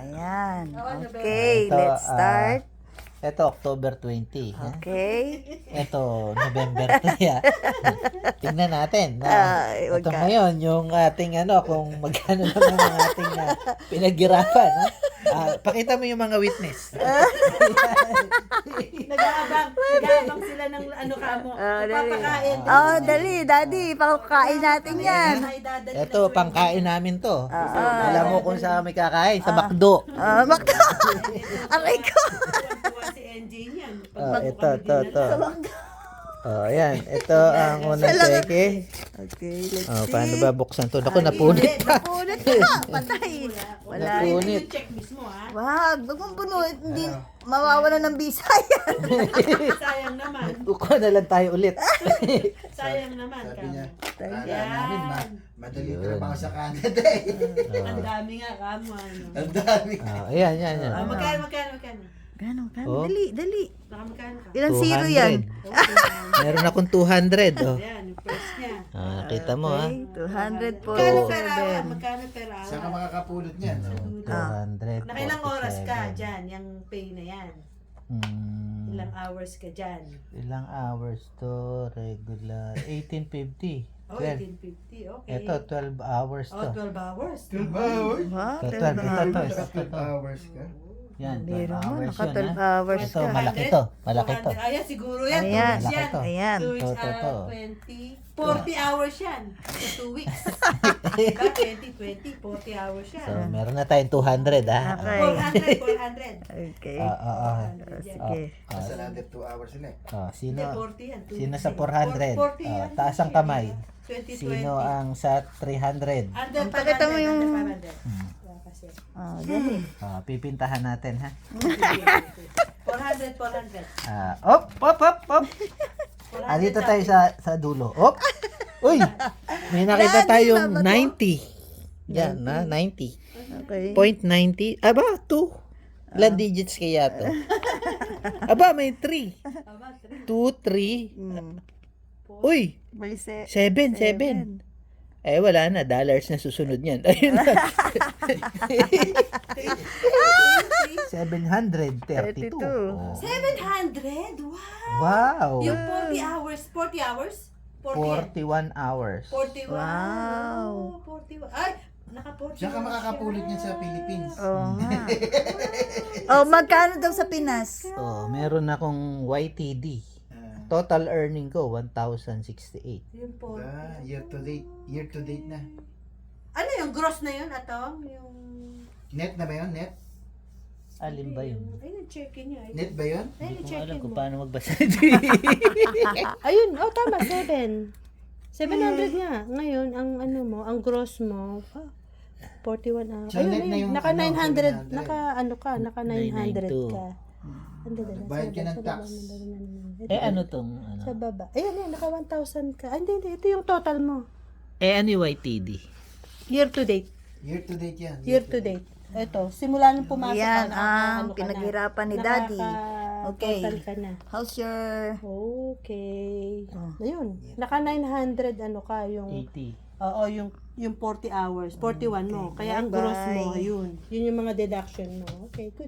Ayan. Okay, let's start. Ito, October 20. Okay. Ito, November 3. Tingnan natin. Ay, wag Ito ka. ngayon, yung ating kung magkano naman ang ating pinaghirapan. Pakita mo yung mga witness. Nag-aabang sila ng kamo. Papakain. Dali, daddy. Pakain natin yan. Ito, pangkain namin to. Alam mo kung saan may kakain? Sa McDo. Makta. Aray ko. Si NJ niyan. Ito. Ayan. Ito ang unang cheque. Okay, let's see. Paano ba buksan to? Naku, napunit pa. Napunit na. Patay. Wala. Napunit. Check mismo ha. Wag mong bunuit. Hindi mawawala ng bisa yan. Sayang naman. Uko na lang tayo ulit. Sayang naman. Sabi niya, Yan. kala namin madali trabaho sa Canada eh. Ang dami nga kamo. Ang dami. Ayan. Magkano? Gano'n. Oh. Dali. Baka magkano ka? Ilang zero yan? Meron akong 200. Yan, yung first niya. Nakita mo Okay, 200 po. Magkano per hour? Magkano per hour? Saan ka makakapulot niyan? 200. Nakailang oras ka dyan, yung pay na yan? Hmm, Ilang hours ka dyan? ilang hours to regular? 1850. Oh, 1850, okay. Ito, 12 hours Oh, to. 12 hours. 12 hours? Wow, Ito, 12 hours ka? Yan, 12 Meron mo, hours naka yun. 12 hours Ito, ka. malaki to. Malaki to. Ayan, siguro yan. Ayan, 2 weeks yan. ayan. 2 weeks, To. 20. 40 hours yan. So, 2 weeks. Diba? 20, 40 hours yan. So, meron na tayong 200, ha? Okay. 400. Okay. Sige. Sa lahat 2 hours sila eh. Sino? Hindi, 40 yan. 2 Sino weeks sa yan. 400? 40 yan. Taas ang kamay. 20, Sino ang sa 300? Under 500. Pakita mo yung- Under 500. Wala kasi. Dali. Pipintahan natin, ha? 400. Op! Dito tayo sa dulo. Op! Uy! May nakita Daddy, tayong tama to? 90. Yan, 90. Okay. Point 90. Aba, 2. Ilan digits kaya to? Aba, may 3. 2, 3. Uy! May 7. Wala na. Dollars na susunod niyan. Ayun na. 732. 32. Oh. 700? Wow! Wow! Yung 40 hours? 40 hours? 41 hours. 41. Wow. 41. Ay! Naka-40 Saan ka makakapulot niyan sa Philippines? Oo nga. Magkano daw sa Pinas? Meron akong YTD. Total earning ko, 1,068. Yung 40. Year to date na. Ano yung gross na yun, Atong? Yung... Net na ba yun? Net? Alin ba yun? Ay, nag-check-in niya. Net ba yun? Ay, Hindi ko nag-check-in alam kung mo. paano magbasa. Ayun, tama, 7. 700 nga. Ngayon, ang ang gross mo, 41 hours. So, net na yung naka 900, 700. naka 900 ka. Bayad ka ng tax. Ano tong? Sa baba. Ayan, naka 1,000 ka. Hindi, ito yung total mo. Ano yung YTD? Year to date. Year to date yan. Year to date. Ito, simula nung pumasok Yan ka, ang pinaghirapan ni Daddy. Okay. Total ka na. How's your... Okay. Ayun. Naka 900 ka yung 80. Oo, yung 40 hours. 41 mo. Kaya ang gross mo, Bye-bye. ayun. Yun yung mga deduction mo. Okay, good.